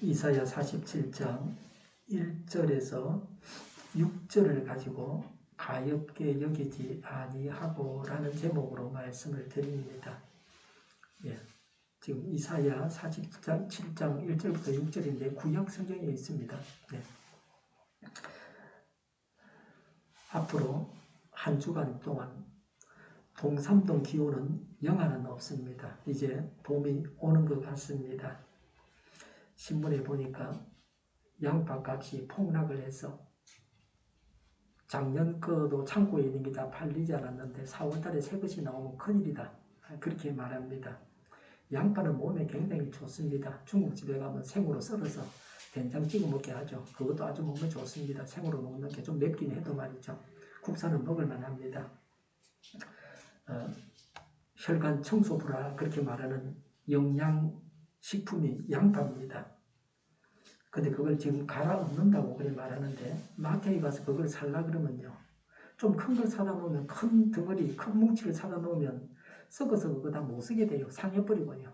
이사야 47장 1절에서 6절을 가지고 가엾게 여기지 아니하고 라는 제목으로 말씀을 드립니다. 예, 지금 이사야 47장 1절부터 6절인데 구약 성경에 있습니다. 네. 앞으로 한 주간 동안 동삼동 기온은 영하는 없습니다. 이제 봄이 오는 것 같습니다. 신문에 보니까 양파 값이 폭락을 해서 작년 거도 창고에 있는 게 다 팔리지 않았는데 4월달에 새 것이 나오면 큰일이다. 그렇게 말합니다. 양파는 몸에 굉장히 좋습니다. 중국집에 가면 생으로 썰어서 된장 찍어 먹게 하죠. 그것도 아주 몸에 좋습니다. 생으로 먹는 게 좀 맵긴 해도 말이죠. 국산은 먹을만 합니다. 혈관 청소부라 그렇게 말하는 영양식품이 양파입니다. 근데 그걸 지금 갈아 엎는다고 그래 말하는데 마트에 가서 그걸 살라 그러면요. 좀 큰 걸 사다 놓으면 큰 덩어리, 큰 뭉치를 사다 놓으면 썩어서 그거 다 못 쓰게 돼요. 상해버리고요.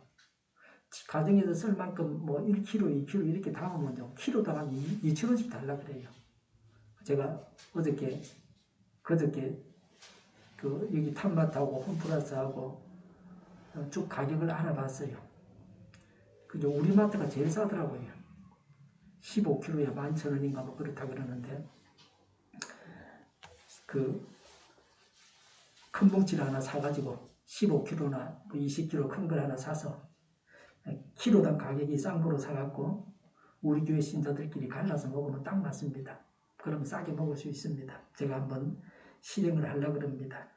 가정에서 쓸 만큼 뭐 1kg, 2kg 이렇게 담으면요. 키로당 한 2,000원씩 달라 그래요. 제가 그저께 여기 탑마트하고 홈플러스하고 쭉 가격을 알아봤어요. 그죠? 우리 마트가 제일 싸더라고요. 15kg에 11,000원인가 뭐 그렇다 그러는데 그 큰 뭉치를 하나 사가지고 15kg나 20kg 큰 걸 하나 사서 키로당 가격이 싼 거로 사갖고 우리 교회 신자들끼리 갈라서 먹으면 딱 맞습니다. 그럼 싸게 먹을 수 있습니다. 제가 한번 실행을 하려고 합니다.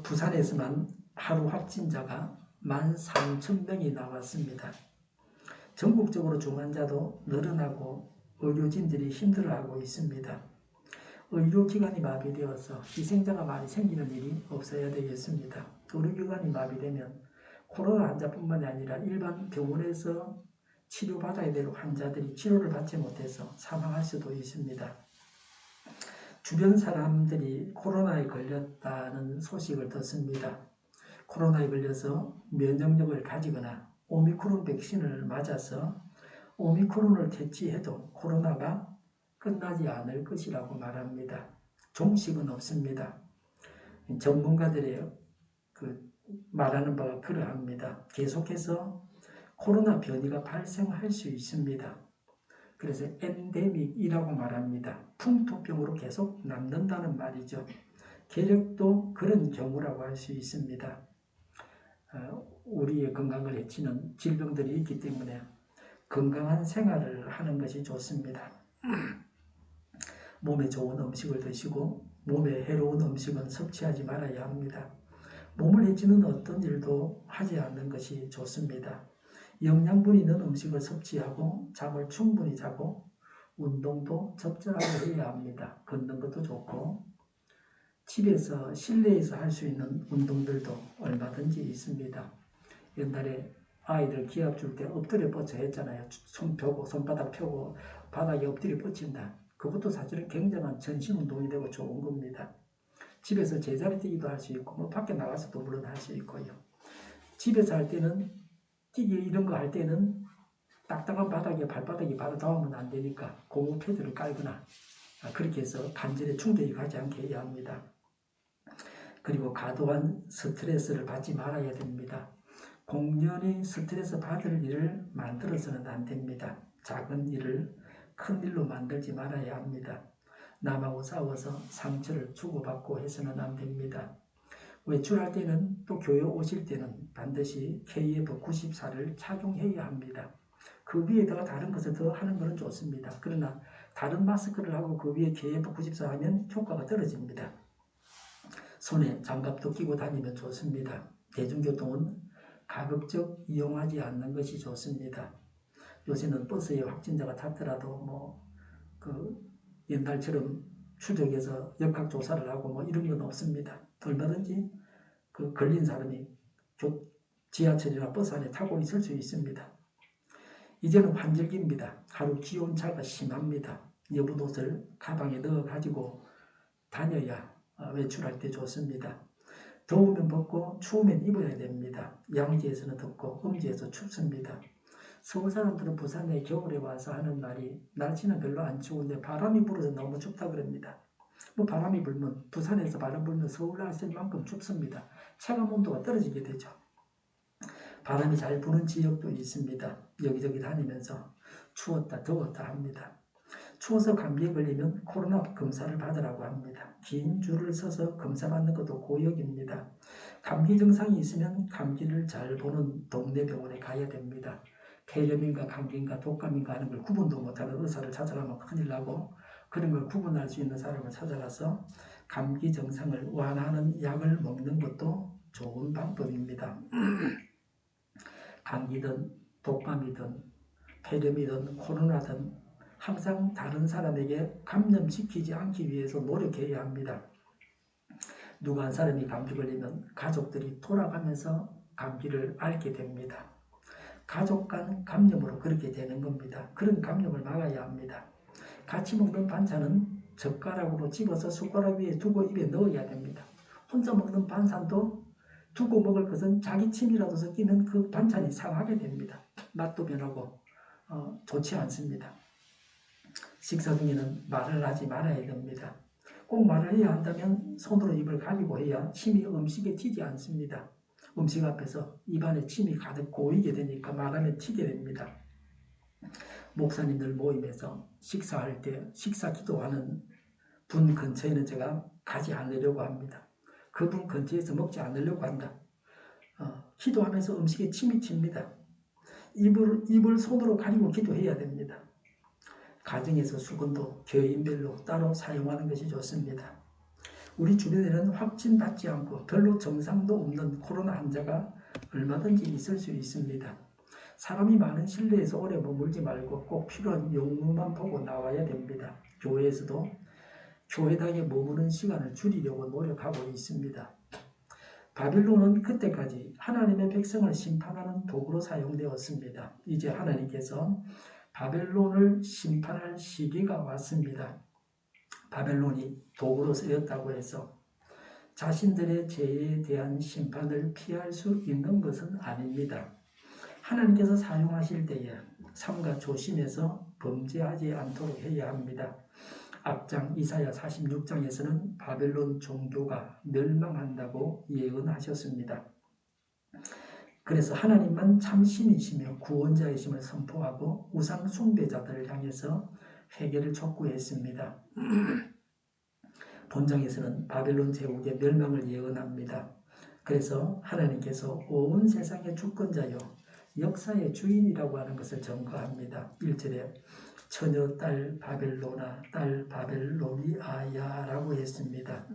부산에서만 하루 확진자가 13,000명이 나왔습니다. 전국적으로 중환자도 늘어나고 의료진들이 힘들어하고 있습니다. 의료기관이 마비되어서 희생자가 많이 생기는 일이 없어야 되겠습니다. 의료기관이 마비되면 코로나 환자뿐만 아니라 일반 병원에서 치료받아야 될 환자들이 치료를 받지 못해서 사망할 수도 있습니다. 주변 사람들이 코로나에 걸렸다는 소식을 듣습니다. 코로나에 걸려서 면역력을 가지거나 오미크론 백신을 맞아서 오미크론을 퇴치해도 코로나가 끝나지 않을 것이라고 말합니다. 종식은 없습니다. 전문가들의 말하는 바가 그러합니다. 계속해서 코로나 변이가 발생할 수 있습니다. 그래서 엔데믹이라고 말합니다. 풍토병으로 계속 남는다는 말이죠. 계력도 그런 경우라고 할 수 있습니다. 우리의 건강을 해치는 질병들이 있기 때문에 건강한 생활을 하는 것이 좋습니다. 몸에 좋은 음식을 드시고 몸에 해로운 음식은 섭취하지 말아야 합니다. 몸을 해치는 어떤 일도 하지 않는 것이 좋습니다. 영양분 있는 음식을 섭취하고 잠을 충분히 자고 운동도 적절하게 해야 합니다. 걷는 것도 좋고 집에서 실내에서 할 수 있는 운동들도 얼마든지 있습니다. 옛날에 아이들 기합 줄 때 엎드려 뻗쳐 했잖아요. 손 펴고 손바닥 펴고 바닥에 엎드려 뻗친다. 그것도 사실은 굉장한 전신 운동이 되고 좋은 겁니다. 집에서 제자리 뛰기도 할 수 있고 뭐 밖에 나가서도 물론 할 수 있고요. 집에서 할 때는 뛰기 이런 거 할 때는 딱딱한 바닥에 발바닥이 바로 닿으면 안 되니까 고무 패드를 깔거나 그렇게 해서 관절에 충격이 가지 않게 해야 합니다. 그리고 과도한 스트레스를 받지 말아야 됩니다. 공연히 스트레스 받을 일을 만들어서는 안 됩니다. 작은 일을 큰 일로 만들지 말아야 합니다. 남하고 싸워서 상처를 주고받고 해서는 안 됩니다. 외출할 때는 또 교회 오실 때는 반드시 KF94를 착용해야 합니다. 그 위에다가 다른 것을 더 하는 것은 좋습니다. 그러나 다른 마스크를 하고 그 위에 KF94 하면 효과가 떨어집니다. 손에 장갑도 끼고 다니면 좋습니다. 대중교통은 가급적 이용하지 않는 것이 좋습니다. 요새는 버스에 확진자가 탔더라도 옛날처럼 추적해서 역학조사를 하고 이런 건 없습니다. 얼마든지 걸린 사람이 지하철이나 버스 안에 타고 있을 수 있습니다. 이제는 환절기입니다. 하루 기온차가 심합니다. 여분 옷을 가방에 넣어 가지고 다녀야 외출할 때 좋습니다. 더우면 벗고 추우면 입어야 됩니다. 양지에서는 덥고 음지에서 춥습니다. 서울 사람들은 부산에 겨울에 와서 하는 말이 날씨는 별로 안 추운데 바람이 불어서 너무 춥다 그럽니다. 뭐 바람이 불면 부산에서 바람 불면 서울 날씨만큼 춥습니다. 체감 온도가 떨어지게 되죠. 바람이 잘 부는 지역도 있습니다. 여기저기 다니면서 추웠다 더웠다 합니다. 추워서 감기에 걸리면 코로나 검사를 받으라고 합니다. 긴 줄을 서서 검사받는 것도 고역입니다. 감기 증상이 있으면 감기를 잘 보는 동네 병원에 가야 됩니다. 폐렴인가 감기인가 독감인가 하는 걸 구분도 못하는 의사를 찾아가면 큰일 나고, 그런 걸 구분할 수 있는 사람을 찾아가서 감기 증상을 완화하는 약을 먹는 것도 좋은 방법입니다. 감기든 독감이든 폐렴이든 코로나든 항상 다른 사람에게 감염시키지 않기 위해서 노력해야 합니다. 누구 한 사람이 감기 걸리면 가족들이 돌아가면서 감기를 앓게 됩니다. 가족 간 감염으로 그렇게 되는 겁니다. 그런 감염을 막아야 합니다. 같이 먹는 반찬은 젓가락으로 집어서 숟가락 위에 두고 입에 넣어야 됩니다. 혼자 먹는 반찬도 두고 먹을 것은 자기 침이라도 섞이면 그 반찬이 상하게 됩니다. 맛도 변하고 좋지 않습니다. 식사 중에는 말을 하지 말아야 됩니다. 꼭 말을 해야 한다면 손으로 입을 가리고 해야 침이 음식에 튀지 않습니다. 음식 앞에서 입안에 침이 가득 고이게 되니까 말하면 튀게 됩니다. 목사님들 모임에서 식사할 때 식사 기도하는 분 근처에는 제가 가지 않으려고 합니다. 그분 근처에서 먹지 않으려고 한다. 기도하면서 음식에 침이 튑니다. 입을 손으로 가리고 기도해야 됩니다. 가정에서 수건도 개인별로 따로 사용하는 것이 좋습니다. 우리 주변에는 확진받지 않고 별로 증상도 없는 코로나 환자가 얼마든지 있을 수 있습니다. 사람이 많은 실내에서 오래 머물지 말고 꼭 필요한 용무만 보고 나와야 됩니다. 교회에서도 교회당에 머무는 시간을 줄이려고 노력하고 있습니다. 바빌론은 그때까지 하나님의 백성을 심판하는 도구로 사용되었습니다. 이제 하나님께서 바벨론을 심판할 시기가 왔습니다. 바벨론이 도구로 쓰였다고 해서 자신들의 죄에 대한 심판을 피할 수 있는 것은 아닙니다. 하나님께서 사용하실 때에 삼가 조심해서 범죄하지 않도록 해야 합니다. 앞장 이사야 46장에서는 바벨론 종교가 멸망한다고 예언하셨습니다. 그래서 하나님만 참신이시며 구원자이심을 선포하고 우상 숭배자들을 향해서 회개를 촉구했습니다. 본장에서는 바벨론 제국의 멸망을 예언합니다. 그래서 하나님께서 온 세상의 주권자요 역사의 주인이라고 하는 것을 증거합니다. 1절에 처녀 딸 바벨로나 딸 바벨로니아야 라고 했습니다.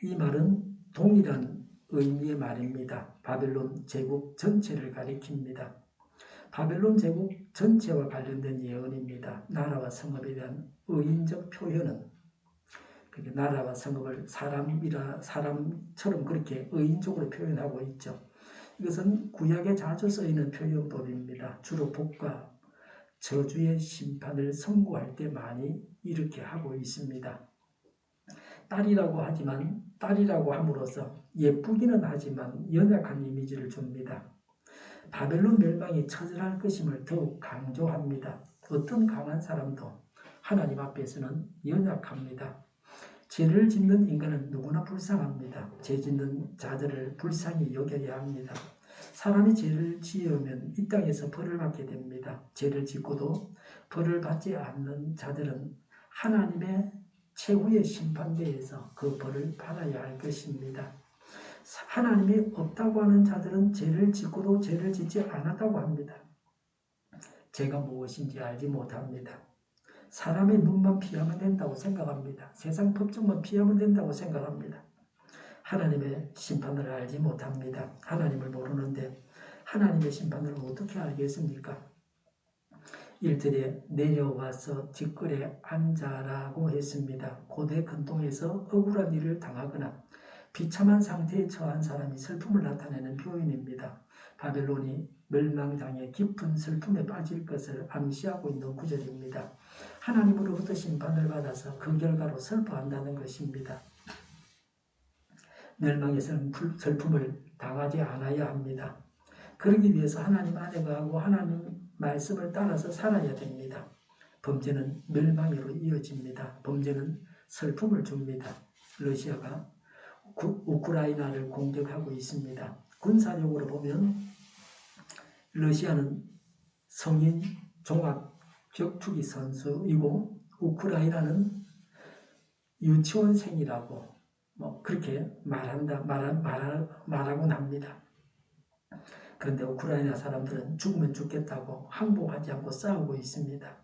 이 말은 동일한 의미의 말입니다. 바벨론 제국 전체를 가리킵니다. 바벨론 제국 전체와 관련된 예언입니다. 나라와 성읍에 대한 의인적 표현은 나라와 성읍을 사람처럼 그렇게 의인적으로 표현하고 있죠. 이것은 구약에 자주 쓰이는 표현법입니다. 주로 복과 저주의 심판을 선고할 때 많이 이렇게 하고 있습니다. 딸이라고 함으로써 예쁘기는 하지만 연약한 이미지를 줍니다. 바벨론 멸망이 처절할 것임을 더욱 강조합니다. 어떤 강한 사람도 하나님 앞에서는 연약합니다. 죄를 짓는 인간은 누구나 불쌍합니다. 죄 짓는 자들을 불쌍히 여겨야 합니다. 사람이 죄를 지으면 이 땅에서 벌을 받게 됩니다. 죄를 짓고도 벌을 받지 않는 자들은 하나님의 최후의 심판대에서 그 벌을 받아야 할 것입니다. 하나님이 없다고 하는 자들은 죄를 짓고도 죄를 짓지 않았다고 합니다. 죄가 무엇인지 알지 못합니다. 사람의 눈만 피하면 된다고 생각합니다. 세상 법정만 피하면 된다고 생각합니다. 하나님의 심판을 알지 못합니다. 하나님을 모르는데 하나님의 심판을 어떻게 알겠습니까? 1절에 내려와서 뒷뜰에 앉아라고 했습니다. 고대 근동에서 억울한 일을 당하거나 비참한 상태에 처한 사람이 슬픔을 나타내는 표현입니다. 바벨론이 멸망당해 깊은 슬픔에 빠질 것을 암시하고 있는 구절입니다. 하나님으로부터 심판을 받아서 그 결과로 슬퍼한다는 것입니다. 멸망의 슬픔을 당하지 않아야 합니다. 그러기 위해서 하나님 안에 거하고 하나님 말씀을 따라서 살아야 됩니다. 범죄는 멸망으로 이어집니다. 범죄는 슬픔을 줍니다. 러시아가 우크라이나를 공격하고 있습니다. 군사력으로 보면 러시아는 성인 종합 격투기 선수이고 우크라이나는 유치원생이라고 그렇게 말하곤 합니다. 그런데 우크라이나 사람들은 죽으면 죽겠다고 항복하지 않고 싸우고 있습니다.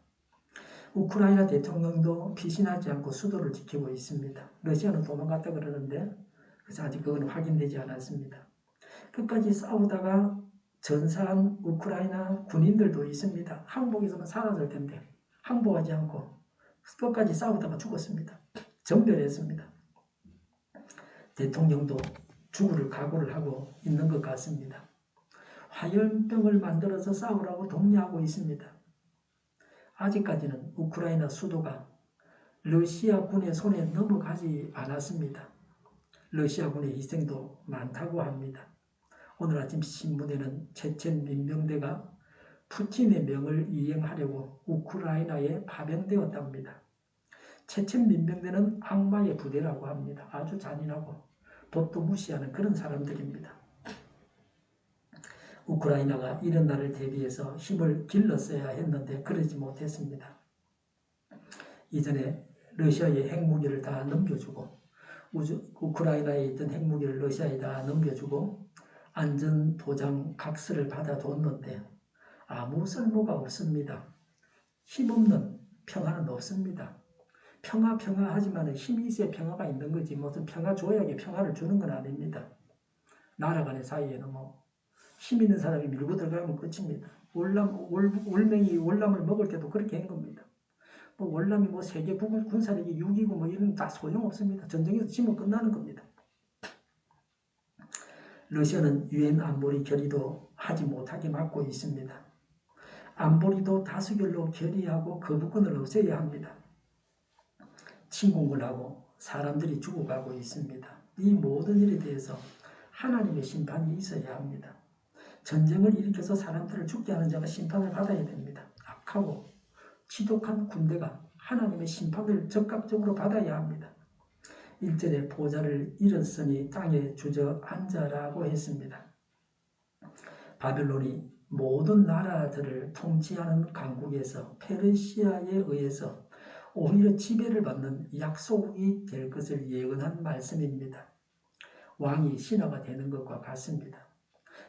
우크라이나 대통령도 피신하지 않고 수도를 지키고 있습니다. 러시아는 도망갔다 그러는데 그래서 아직 그건 확인되지 않았습니다. 끝까지 싸우다가 전사한 우크라이나 군인들도 있습니다. 항복했으면 사라질 텐데 항복하지 않고 끝까지 싸우다가 죽었습니다. 전멸했습니다. 대통령도 죽을 각오를 하고 있는 것 같습니다. 화염병을 만들어서 싸우라고 독려하고 있습니다. 아직까지는 우크라이나 수도가 러시아 군의 손에 넘어가지 않았습니다. 러시아 군의 희생도 많다고 합니다. 오늘 아침 신문에는 체첸 민병대가 푸틴의 명을 이행하려고 우크라이나에 파병되었답니다. 체첸 민병대는 악마의 부대라고 합니다. 아주 잔인하고 법도 무시하는 그런 사람들입니다. 우크라이나가 이런 날을 대비해서 힘을 길렀어야 했는데 그러지 못했습니다. 이전에 러시아의 핵무기를 다 넘겨주고 우크라이나에 있던 핵무기를 러시아에 다 넘겨주고 안전보장 각서를 받아뒀는데 아무 쓸모가 없습니다. 힘없는 평화는 없습니다. 평화 하지만 힘이 있어야 평화가 있는 거지 무슨 평화 조약에 평화를 주는 건 아닙니다. 나라 간의 사이에는 힘 있는 사람이 밀고 들어가면 끝입니다. 월맹이 월남을 먹을 때도 그렇게 한 겁니다. 월남이 세계 군사력이 6이고 이런 다 소용없습니다. 전쟁에서 지면 끝나는 겁니다. 러시아는 유엔 안보리 결의도 하지 못하게 막고 있습니다. 안보리도 다수결로 결의하고 거부권을 없애야 합니다. 침공을 하고 사람들이 죽어가고 있습니다. 이 모든 일에 대해서 하나님의 심판이 있어야 합니다. 전쟁을 일으켜서 사람들을 죽게 하는 자가 심판을 받아야 됩니다. 악하고 지독한 군대가 하나님의 심판을 적극적으로 받아야 합니다. 1절에 보좌를 잃었으니 땅에 주저앉아라고 했습니다. 바벨론이 모든 나라들을 통치하는 강국에서 페르시아에 의해서 오히려 지배를 받는 약속이 될 것을 예언한 말씀입니다. 왕이 신하가 되는 것과 같습니다.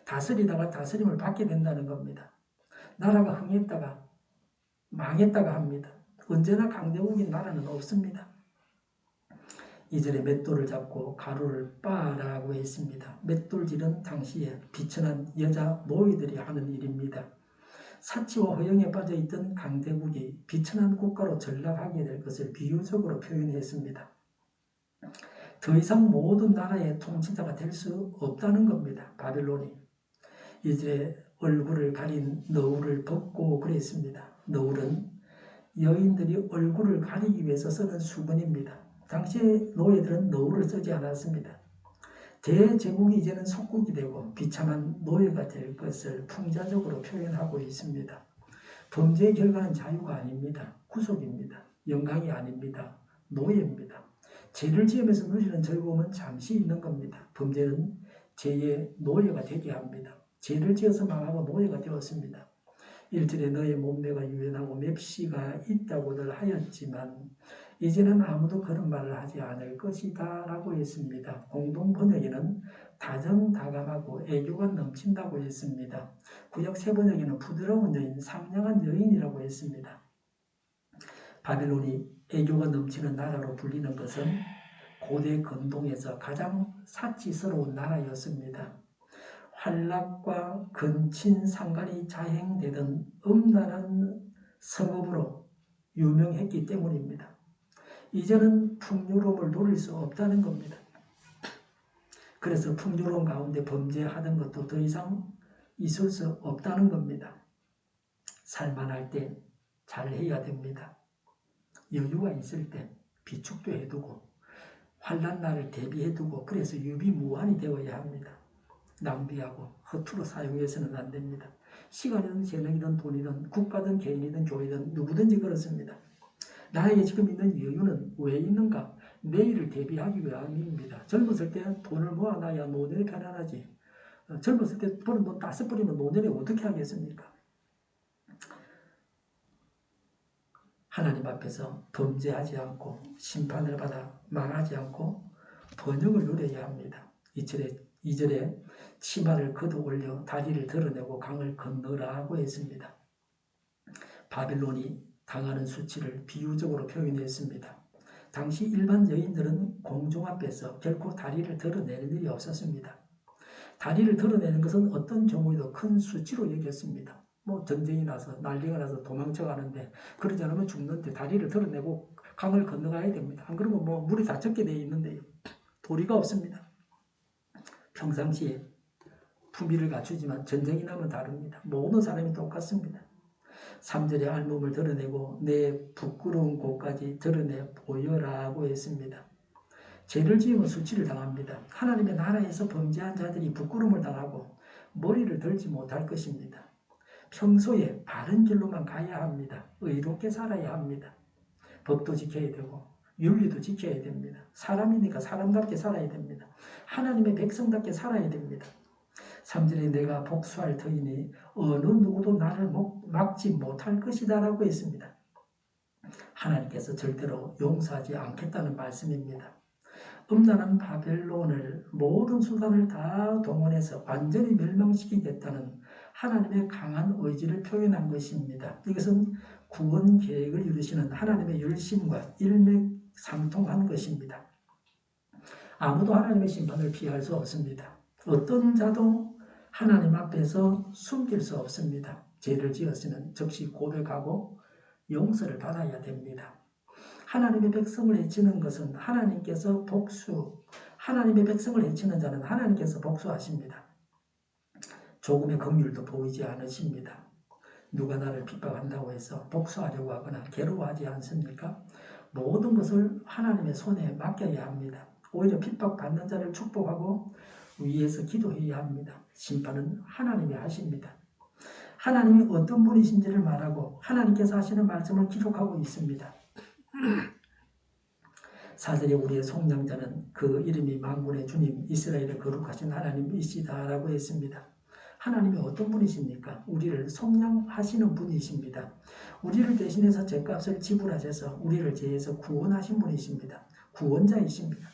다스리다가 다스림을 받게 된다는 겁니다. 나라가 흥했다가 망했다가 합니다. 언제나 강대국인 나라는 없습니다. 이전에 맷돌을 잡고 가루를 빻으라고 했습니다. 맷돌질은 당시에 비천한 여자 노예들이 하는 일입니다. 사치와 허영에 빠져있던 강대국이 비천한 국가로 전락하게 될 것을 비유적으로 표현했습니다. 더 이상 모든 나라의 통치자가 될 수 없다는 겁니다. 바벨론이. 이제 얼굴을 가린 너울을 덮고 그랬습니다. 너울은 여인들이 얼굴을 가리기 위해서 쓰는 수건입니다. 당시의 노예들은 너울을 쓰지 않았습니다. 대제국이 이제는 속국이 되고 비참한 노예가 될 것을 풍자적으로 표현하고 있습니다. 범죄의 결과는 자유가 아닙니다. 구속입니다. 영광이 아닙니다. 노예입니다. 죄를 지으면서 누리는 즐거움은 잠시 있는 겁니다. 범죄는 죄의 노예가 되게 합니다. 죄를 지어서 망하고 노예가 되었습니다. 1절에 너의 몸매가 유연하고 맵시가 있다고들 하였지만 이제는 아무도 그런 말을 하지 않을 것이다 라고 했습니다. 공동번역에는 다정다감하고 애교가 넘친다고 했습니다. 구약 세번역에는 부드러운 여인, 상냥한 여인이라고 했습니다. 바벨론이 애교가 넘치는 나라로 불리는 것은 고대 근동에서 가장 사치스러운 나라였습니다. 환락과 근친상간이 자행되던 음란한 성읍으로 유명했기 때문입니다. 이제는 풍요로움을 누릴 수 없다는 겁니다. 그래서 풍요로움 가운데 범죄하던 것도 더 이상 있을 수 없다는 겁니다. 살만할 때 잘해야 됩니다. 여유가 있을 때 비축도 해두고 환난 날을 대비해 두고 그래서 유비무환이 되어야 합니다. 낭비하고 허투루 사용해서는 안 됩니다. 시간이든 재능이든 돈이든 국가든 개인이든 교회든 누구든지 그렇습니다. 나에게 지금 있는 여유는 왜 있는가? 내일을 대비하기 위함입니다. 젊었을 때 돈을 모아놔야 노년이 편안하지. 젊었을 때 버는 돈 다 써버리면 노년에 어떻게 하겠습니까? 하나님 앞에서 범죄하지 않고 심판을 받아 망하지 않고 번영을 누려야 합니다. 2절에 치마를 걷어 올려 다리를 드러내고 강을 건너라고 했습니다. 바빌론이 당하는 수치를 비유적으로 표현했습니다. 당시 일반 여인들은 공중 앞에서 결코 다리를 드러내는 일이 없었습니다. 다리를 드러내는 것은 어떤 경우에도 큰 수치로 여겼습니다. 전쟁이 나서 난리가 나서 도망쳐 가는데 그러지 않으면 죽는데 다리를 드러내고 강을 건너가야 됩니다. 안 그러면 물이 다 젖게 되어 있는데요. 도리가 없습니다. 평상시에 품위를 갖추지만 전쟁이 나면 다릅니다. 모든 사람이 똑같습니다. 3절에 알몸을 드러내고 내 부끄러운 곳까지 드러내 보여라고 했습니다. 죄를 지으면 수치를 당합니다. 하나님의 나라에서 범죄한 자들이 부끄러움을 당하고 머리를 들지 못할 것입니다. 평소에 바른 길로만 가야 합니다. 의롭게 살아야 합니다. 법도 지켜야 되고 윤리도 지켜야 됩니다. 사람이니까 사람답게 살아야 됩니다. 하나님의 백성답게 살아야 됩니다. 3절에 내가 복수할 터이니 어느 누구도 나를 막지 못할 것이다 라고 했습니다. 하나님께서 절대로 용서하지 않겠다는 말씀입니다. 음란한 바벨론을 모든 수단을 다 동원해서 완전히 멸망시키겠다는 하나님의 강한 의지를 표현한 것입니다. 이것은 구원 계획을 이루시는 하나님의 열심과 일맥상통한 것입니다. 아무도 하나님의 심판을 피할 수 없습니다. 어떤 자도 하나님 앞에서 숨길 수 없습니다. 죄를 지었으면 즉시 고백하고 용서를 받아야 됩니다. 하나님의 백성을 해치는 것은 하나님께서 하나님의 백성을 해치는 자는 하나님께서 복수하십니다. 조금의 긍휼도 보이지 않으십니다. 누가 나를 핍박한다고 해서 복수하려고 하거나 괴로워하지 않습니까? 모든 것을 하나님의 손에 맡겨야 합니다. 오히려 핍박받는 자를 축복하고 위에서 기도해야 합니다. 심판은 하나님이 하십니다. 하나님이 어떤 분이신지를 말하고 하나님께서 하시는 말씀을 기록하고 있습니다. 4절에 우리의 속량자는 그 이름이 만군의 주님 이스라엘의 거룩하신 하나님이시다 라고 했습니다. 하나님이 어떤 분이십니까? 우리를 속량하시는 분이십니다. 우리를 대신해서 죄값을 지불하셔서 우리를 죄에서 구원하신 분이십니다. 구원자이십니다.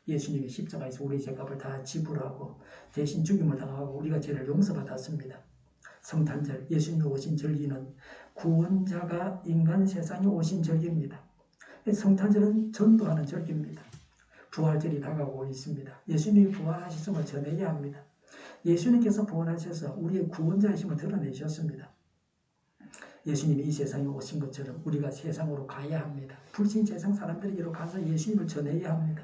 예수님이 십자가에서 우리 죄값을 다 지불하고 대신 죽임을 당하고 우리가 죄를 용서받았습니다. 성탄절, 예수님이 오신 절기는 구원자가 인간 세상에 오신 절기입니다. 성탄절은 전도하는 절기입니다. 부활절이 다가오고 있습니다. 예수님이 부활하셨음을 전해야 합니다. 예수님께서 부활하셔서 우리의 구원자이심을 드러내셨습니다. 예수님이 이 세상에 오신 것처럼 우리가 세상으로 가야 합니다. 불신 세상 사람들에게로 가서 예수님을 전해야 합니다.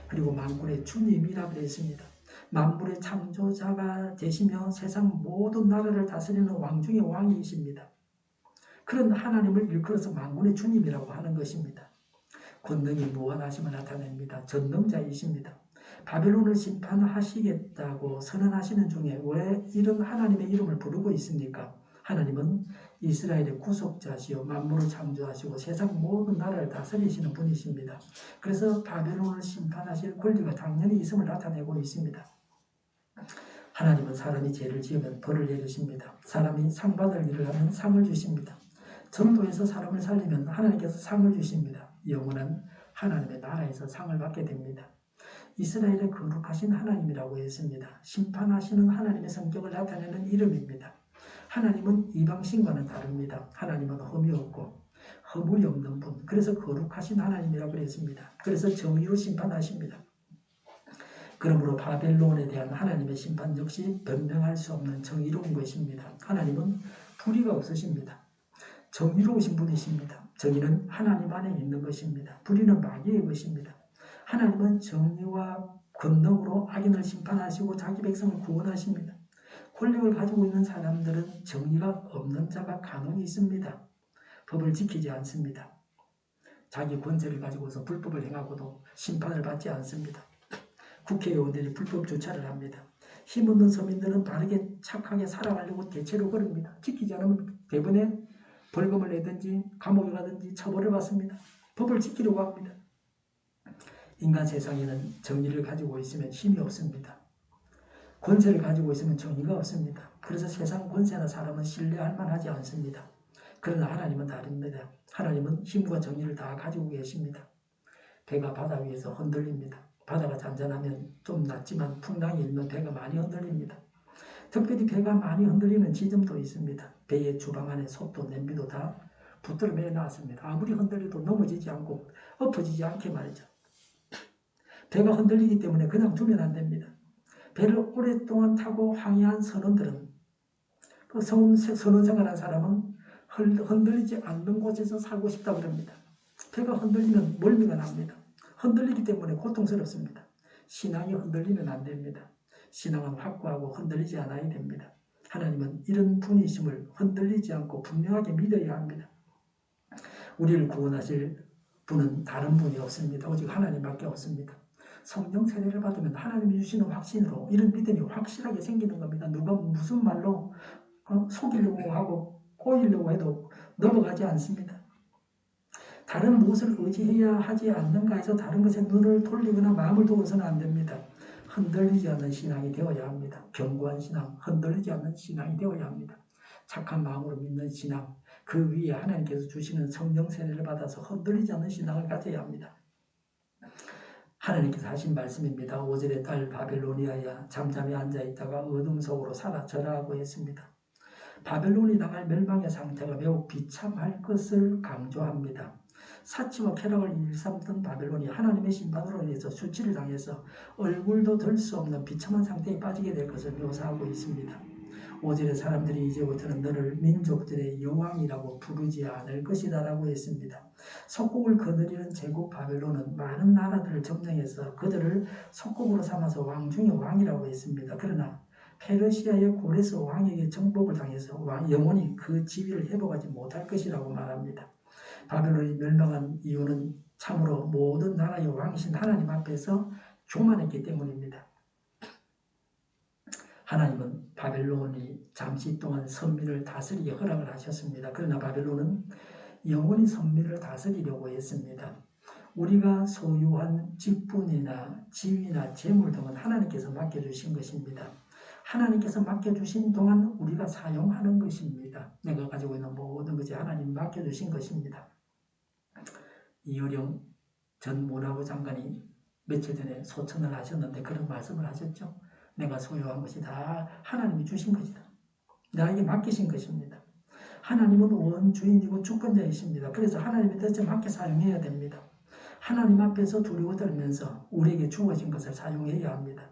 그리고 만군의 주님이라고 했습니다. 만물의 창조자가 되시며 세상 모든 나라를 다스리는 왕 중의 왕이십니다. 그런 하나님을 일컬어서 만군의 주님이라고 하는 것입니다. 권능이 무한하심을 나타냅니다. 전능자이십니다. 바벨론을 심판하시겠다고 선언하시는 중에 왜 이런 하나님의 이름을 부르고 있습니까? 하나님은 이스라엘의 구속자시요 만물을 창조하시고 세상 모든 나라를 다스리시는 분이십니다. 그래서 바벨론을 심판하실 권리가 당연히 있음을 나타내고 있습니다. 하나님은 사람이 죄를 지으면 벌을 내리십니다. 사람이 상 받을 일을 하면 상을 주십니다. 전도에서 사람을 살리면 하나님께서 상을 주십니다. 영원한 하나님의 나라에서 상을 받게 됩니다. 이스라엘의 거룩하신 하나님이라고 했습니다. 심판하시는 하나님의 성격을 나타내는 이름입니다. 하나님은 이방신과는 다릅니다. 하나님은 흠이 없고 허물이 없는 분, 그래서 거룩하신 하나님이라고 했습니다. 그래서 정의로 심판하십니다. 그러므로 바벨론에 대한 하나님의 심판 역시 변명할 수 없는 정의로운 것입니다. 하나님은 불의가 없으십니다. 정의로우신 분이십니다. 정의는 하나님 안에 있는 것입니다. 불의는 마귀의 것입니다. 하나님은 정의와 권능으로 악인을 심판하시고 자기 백성을 구원하십니다. 권력을 가지고 있는 사람들은 정의가 없는 자가 간혹 있습니다. 법을 지키지 않습니다. 자기 권세를 가지고서 불법을 행하고도 심판을 받지 않습니다. 국회의원들이 불법 주차를 합니다. 힘없는 서민들은 바르게 착하게 살아가려고 대체로 그럽니다. 지키지 않으면 대번에 벌금을 내든지 감옥에 가든지 처벌을 받습니다. 법을 지키려고 합니다. 인간 세상에는 정의를 가지고 있으면 힘이 없습니다. 권세를 가지고 있으면 정의가 없습니다. 그래서 세상 권세나 사람은 신뢰할 만하지 않습니다. 그러나 하나님은 다릅니다. 하나님은 힘과 정의를 다 가지고 계십니다. 배가 바다 위에서 흔들립니다. 바다가 잔잔하면 좀 낫지만 풍랑이 일면 배가 많이 흔들립니다. 특별히 배가 많이 흔들리는 지점도 있습니다. 배의 주방 안에 솥도 냄비도 다 붙들어 매놨습니다. 아무리 흔들려도 넘어지지 않고 엎어지지 않게 말이죠. 배가 흔들리기 때문에 그냥 두면 안 됩니다. 배를 오랫동안 타고 항해한 선원들은, 그 선원 생활한 사람은 흔들리지 않는 곳에서 살고 싶다고 합니다. 배가 흔들리면 멀미가 납니다. 흔들리기 때문에 고통스럽습니다. 신앙이 흔들리면 안 됩니다. 신앙은 확고하고 흔들리지 않아야 됩니다. 하나님은 이런 분이심을 흔들리지 않고 분명하게 믿어야 합니다. 우리를 구원하실 분은 다른 분이 없습니다. 오직 하나님밖에 없습니다. 성령 세례를 받으면 하나님이 주시는 확신으로 이런 믿음이 확실하게 생기는 겁니다. 누가 무슨 말로 속이려고 하고 꼬이려고 해도 넘어가지 않습니다. 다른 무엇을 의지해야 하지 않는가 해서 다른 것에 눈을 돌리거나 마음을 두어서는 안 됩니다. 흔들리지 않는 신앙이 되어야 합니다. 견고한 신앙, 흔들리지 않는 신앙이 되어야 합니다. 착한 마음으로 믿는 신앙, 그 위에 하나님께서 주시는 성령 세례를 받아서 흔들리지 않는 신앙을 가져야 합니다. 하나님께서 하신 말씀입니다. 5절의 딸 바벨로니아야 잠잠히 앉아있다가 어둠 속으로 사라져라 하고 했습니다. 바벨론이 당할 멸망의 상태가 매우 비참할 것을 강조합니다. 사치와 쾌락을 일삼던 바벨론이 하나님의 심판으로 인해서 수치를 당해서 얼굴도 들 수 없는 비참한 상태에 빠지게 될 것을 묘사하고 있습니다. 5절에 사람들이 이제부터는 너를 민족들의 여왕이라고 부르지 않을 것이다 라고 했습니다. 속국을 거느리는 제국 바벨론은 많은 나라들을 점령해서 그들을 속국으로 삼아서 왕 중의 왕이라고 했습니다. 그러나 페르시아의 고레스 왕에게 정복을 당해서 영원히 그 지위를 회복하지 못할 것이라고 말합니다. 바벨론이 멸망한 이유는 참으로 모든 나라의 왕이신 하나님 앞에서 교만했기 때문입니다. 하나님은 바벨론이 잠시 동안 선민을 다스리게 허락을 하셨습니다. 그러나 바벨론은 영원히 선민을 다스리려고 했습니다. 우리가 소유한 직분이나 지위나 재물 등은 하나님께서 맡겨주신 것입니다. 하나님께서 맡겨주신 동안 우리가 사용하는 것입니다. 내가 가지고 있는 모든 것이 하나님이 맡겨주신 것입니다. 이효령 전 문화부 장관이 며칠 전에 소천을 하셨는데 그런 말씀을 하셨죠. 내가 소유한 것이 다 하나님이 주신 것이다. 나에게 맡기신 것입니다. 하나님은 원주인이고 주권자이십니다. 그래서 하나님의 뜻에 맞게 사용해야 됩니다. 하나님 앞에서 두려워 떨면서 우리에게 주어진 것을 사용해야 합니다.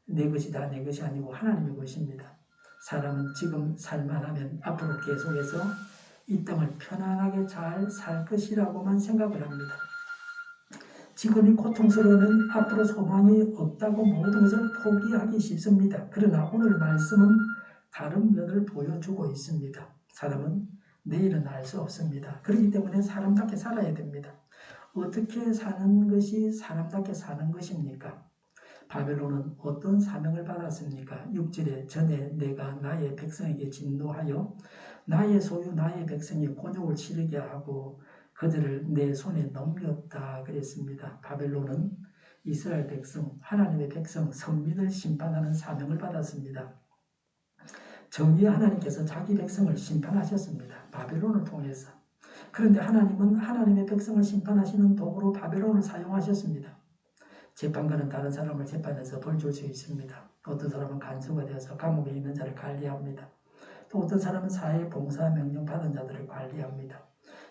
내 것이 다 내 것이 아니고 하나님의 것입니다. 사람은 지금 살만 하면 앞으로 계속해서 이 땅을 편안하게 잘 살 것이라고만 생각을 합니다. 지금이 고통스러우면 앞으로 소망이 없다고 모든 것을 포기하기 쉽습니다. 그러나 오늘 말씀은 다른 면을 보여주고 있습니다. 사람은 내일은 알 수 없습니다. 그렇기 때문에 사람답게 살아야 됩니다. 어떻게 사는 것이 사람답게 사는 것입니까? 바벨론은 어떤 사명을 받았습니까? 6절에 전에 내가 나의 백성에게 진노하여 나의 소유 나의 백성이 곤욕을 치르게 하고 그들을 내 손에 넘겼다 그랬습니다. 바벨론은 이스라엘 백성, 하나님의 백성, 선민을 심판하는 사명을 받았습니다. 정의의 하나님께서 자기 백성을 심판하셨습니다. 바벨론을 통해서. 그런데 하나님은 하나님의 백성을 심판하시는 도구로 바벨론을 사용하셨습니다. 재판관은 다른 사람을 재판해서 벌 줄 수 있습니다. 어떤 사람은 간수가 되어서 감옥에 있는 자를 관리합니다. 또 어떤 사람은 사회 봉사 명령 받은 자들을 관리합니다.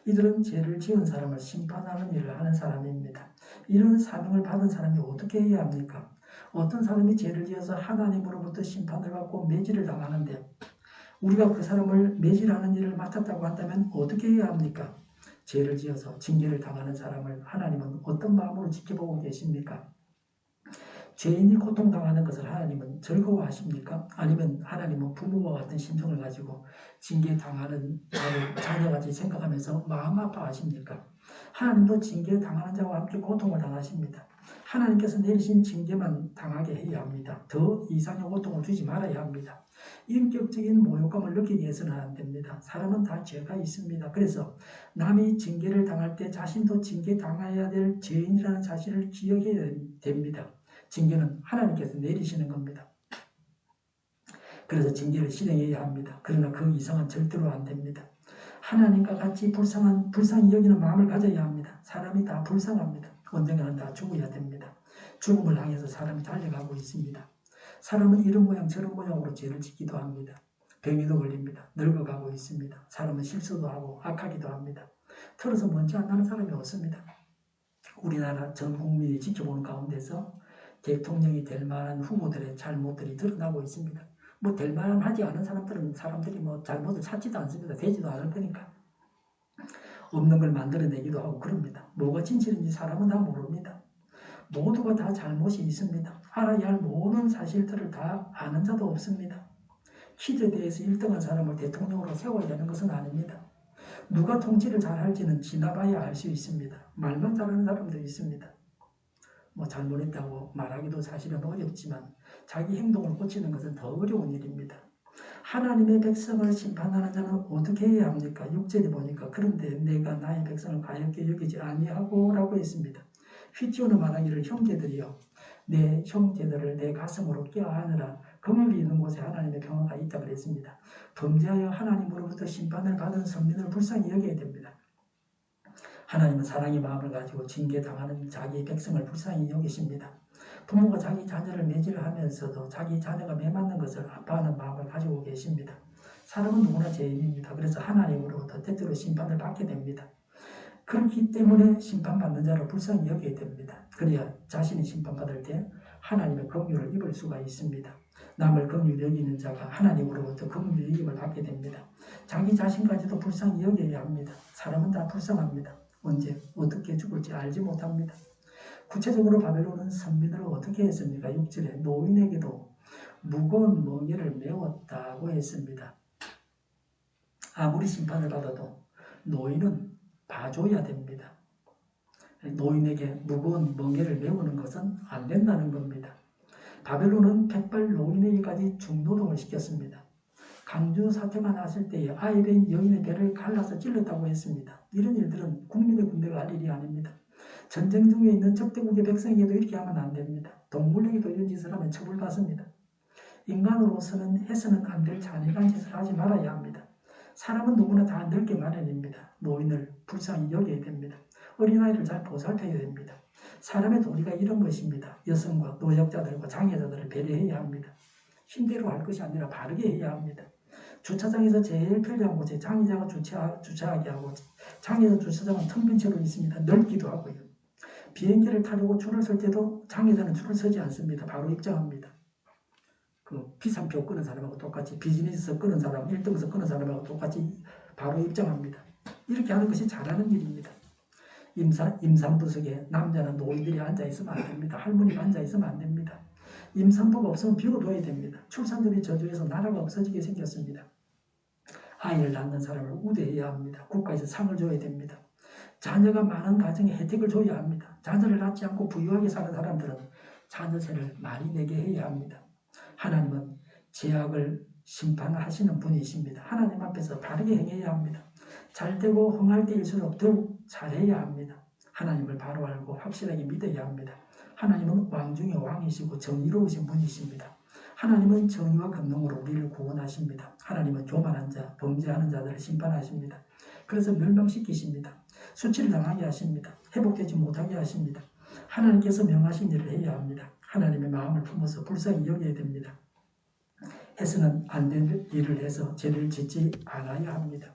이들은 죄를 지은 사람을 심판하는 일을 하는 사람입니다. 이런 사명을 받은 사람이 어떻게 해야 합니까? 어떤 사람이 죄를 지어서 하나님으로부터 심판을 받고 매질을 당하는데 우리가 그 사람을 매질하는 일을 맡았다고 한다면 어떻게 해야 합니까? 죄를 지어서 징계를 당하는 사람을 하나님은 어떤 마음으로 지켜보고 계십니까? 죄인이 고통당하는 것을 하나님은 즐거워하십니까? 아니면 하나님은 부모와 같은 심정을 가지고 징계당하는 자녀같이 생각하면서 마음 아파하십니까? 하나님도 징계 당하는 자와 함께 고통을 당하십니다. 하나님께서 내리신 징계만 당하게 해야 합니다. 더 이상의 고통을 주지 말아야 합니다. 인격적인 모욕감을 느끼게 해서는 안 됩니다. 사람은 다 죄가 있습니다. 그래서 남이 징계를 당할 때 자신도 징계 당해야 될 죄인이라는 사실을 기억해야 됩니다. 징계는 하나님께서 내리시는 겁니다. 그래서 징계를 실행해야 합니다. 그러나 그 이상은 절대로 안 됩니다. 하나님과 같이 불쌍히 여기는 마음을 가져야 합니다. 사람이 다 불쌍합니다. 언젠가는 다 죽어야 됩니다. 죽음을 향해서 사람이 달려가고 있습니다. 사람은 이런 모양 저런 모양으로 죄를 짓기도 합니다. 병에도 걸립니다. 늙어가고 있습니다. 사람은 실수도 하고 악하기도 합니다. 털어서 먼지 안 나는 사람이 없습니다. 우리나라 전 국민이 지켜보는 가운데서 대통령이 될 만한 후보들의 잘못들이 드러나고 있습니다. 뭐 될 만하지 않은 사람들이 뭐 잘못을 찾지도 않습니다. 되지도 않을 거니까. 없는 걸 만들어내기도 하고 그럽니다. 뭐가 진실인지 사람은 다 모릅니다. 모두가 다 잘못이 있습니다. 알아야 할 모든 사실들을 다 아는 자도 없습니다. 퀴즈에 대해서 1등한 사람을 대통령으로 세워야 되는 것은 아닙니다. 누가 통치를 잘할지는 지나봐야 알 수 있습니다. 말만 잘하는 사람도 있습니다. 뭐 잘못했다고 말하기도 사실은 어렵지만 자기 행동을 고치는 것은 더 어려운 일입니다. 하나님의 백성을 심판하는 자는 어떻게 해야 합니까? 6절에 보니까 그런데 내가 나의 백성을 가엾게 여기지 아니하고 라고 했습니다. 휘지어는 말하기를 형제들이여 내 형제들을 내 가슴으로 껴안으라. 긍휼이 있는 곳에 하나님의 평화가 있다 그랬습니다. 범죄하여 하나님으로부터 심판을 받은 선민을 불쌍히 여겨야 됩니다. 하나님은 사랑의 마음을 가지고 징계당하는 자기 백성을 불쌍히 여기십니다. 부모가 자기 자녀를 매질하면서도 자기 자녀가 매맞는 것을 아파하는 마음을 가지고 계십니다. 사람은 누구나 죄인입니다. 그래서 하나님으로부터 때때로 심판을 받게 됩니다. 그렇기 때문에 심판받는 자를 불쌍히 여겨야 됩니다. 그래야 자신이 심판받을 때 하나님의 긍휼을 입을 수가 있습니다. 남을 긍휼히 여기는 자가 하나님으로부터 긍휼히 여김을 받게 됩니다. 자기 자신까지도 불쌍히 여겨야 합니다. 사람은 다 불쌍합니다. 언제 어떻게 죽을지 알지 못합니다. 구체적으로 바벨론은 선민을 어떻게 했습니까? 6절에 노인에게도 무거운 멍에를 메웠다고 했습니다. 아무리 심판을 받아도 노인은 봐줘야 됩니다. 노인에게 무거운 멍에를 메우는 것은 안 된다는 겁니다. 바벨론은 백발 노인에게까지 중노동을 시켰습니다. 강주 사태가 났을 때에 아이벤 여인의 배를 갈라서 찔렀다고 했습니다. 이런 일들은 국민의 군대가 할 일이 아닙니다. 전쟁 중에 있는 적대국의 백성에게도 이렇게 하면 안 됩니다. 동물에게도 이런 짓을 하면 처벌받습니다. 인간으로서는 해서는 안 될 잔인한 짓을 하지 말아야 합니다. 사람은 누구나 다 늙게 마련입니다. 노인을 불쌍히 여겨야 됩니다. 어린아이를 잘 보살펴야 됩니다. 사람의 도리가 이런 것입니다. 여성과 노약자들과 장애자들을 배려해야 합니다. 힘대로 할 것이 아니라 바르게 해야 합니다. 주차장에서 제일 편리한 곳에 장애자가 주차하게 하고 장애자 주차장은 텅 빈 채로 있습니다. 넓기도 하고요. 비행기를 타려고 줄을 설 때도 장애자는 줄을 서지 않습니다. 바로 입장합니다. 그 비상표 끄는 사람하고 똑같이 비즈니스석 끄는 사람, 1등석 끄는 사람하고 똑같이 바로 입장합니다. 이렇게 하는 것이 잘하는 일입니다. 임산부석에 남자는 노인들이 앉아있으면 안 됩니다. 할머니가 앉아있으면 안 됩니다. 임산부가 없으면 비워둬야 됩니다. 출산율이 저조해서 나라가 없어지게 생겼습니다. 아이를 낳는 사람을 우대해야 합니다. 국가에서 상을 줘야 됩니다. 자녀가 많은 가정에 혜택을 줘야 합니다. 자녀를 낳지 않고 부유하게 사는 사람들은 자녀세를 많이 내게 해야 합니다. 하나님은 죄악을 심판하시는 분이십니다. 하나님 앞에서 바르게 행해야 합니다. 잘되고 흥할 때일수록 더욱 잘해야 합니다. 하나님을 바로 알고 확실하게 믿어야 합니다. 하나님은 왕 중에 왕이시고 정의로우신 분이십니다. 하나님은 정의와 권능으로 우리를 구원하십니다. 하나님은 교만한 자, 범죄하는 자들을 심판하십니다. 그래서 멸망시키십니다. 수치를 당하게 하십니다. 회복되지 못하게 하십니다. 하나님께서 명하신 일을 해야 합니다. 하나님의 마음을 품어서 불쌍히 여겨야 됩니다. 해서는 안 될 일을 해서 죄를 짓지 않아야 합니다.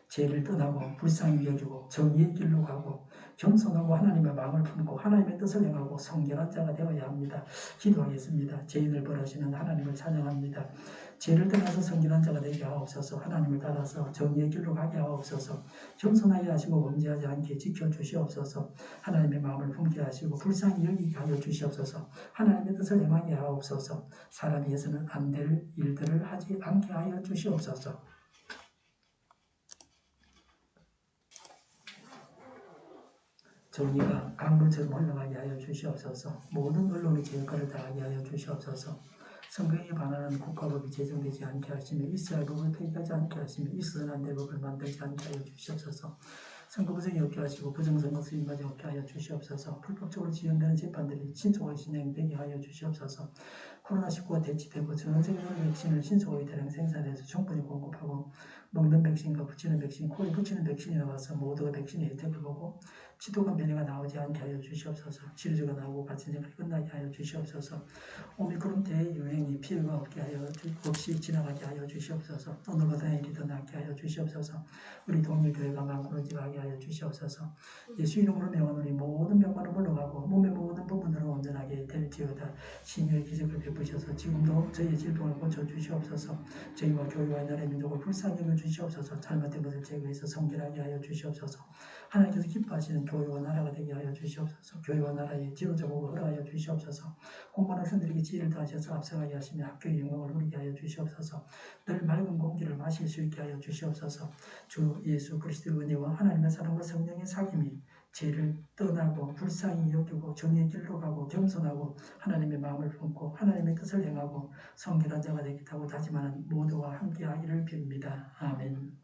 죄를 떠나고 불쌍히 여기고 정의의 길로 가고 겸손하고 하나님의 마음을 품고 하나님의 뜻을 행하고 성결한 자가 되어야 합니다. 기도하겠습니다. 죄인을 벌하시는 하나님을 찬양합니다. 죄를 떠나서 성결한 자가 되게 하옵소서. 하나님을 따라서 정의의 길로 가게 하옵소서. 겸손하게 하시고 범죄하지 않게 지켜주시옵소서. 하나님의 마음을 품게 하시고 불쌍히 여기게 하여 주시옵소서. 하나님의 뜻을 행하게 하옵소서. 사람이 해서는 안 될 일들을 하지 않게 하여 주시옵소서. 정의가 강물처럼 흘러가게 하여 주시옵소서. 모든 언론이 제 역할을 다하게 하여 주시옵소서. 성경에 반하는 국가법이 제정되지 않게 하시며 이스라엘 법을 폐기하지 않게 하시며 있어서는 안 될 법을 만들지 않게 하여 주시옵소서. 선거 부정이 없게 하시고 부정선거 수임하지 없게 하여 주시옵소서. 불법적으로 지연되는 재판들이 신속하게 진행되게 하여 주시옵소서. 코로나19가 대치되고 전원적인 백신을 신속하게 대량 생산해서 충분히 공급하고 먹는 백신과 붙이는 백신, 코에 붙이는 백신이 나와서 모두가 백신의 혜택을 보고 지독한 변이가 나오지 않게 하여 주시옵소서. 치료제가 나오고 발전 생활이 끝나게 하여 주시옵소서. 오미크론 대유행이 피해가 없이 지나가게 하여 주시옵소서. 오늘보다 일이 더 낫게 하여 주시옵소서. 우리 동일교회가 만들어지게 하여 주시옵소서. 예수 이름으로 명하노니 모든 병만은 물러가고 몸의 모든 부분으로 온전하게 될지어다. 신유의 기적을 베푸셔서 지금도 저희의 질병을 고쳐주시옵소서. 저희와 교회와 나라의 민족을 불쌍히 여겨주시옵소서. 잘못된 것을 제거해서 성결하게 하여 주시옵소서. 하나님께서 기뻐하시는 교회와 나라가 되게 하여 주시옵소서. 교회와 나라의 지도자복을 허락하여 주시옵소서. 공부하는 성들에게 지혜를 더하셔서 앞서가게 하시며 학교의 영광을 누리게 하여 주시옵소서. 늘 맑은 공기를 마실 수 있게 하여 주시옵소서. 주 예수 그리스도의 은혜와 하나님의 사랑과 성령의 사귐이 죄를 떠나고 불쌍히 여기고 정의의 길로 가고 겸손하고 하나님의 마음을 품고 하나님의 뜻을 행하고 성결한 자가 되겠다고 다짐하는 모두와 함께하기를 빕니다. 아멘.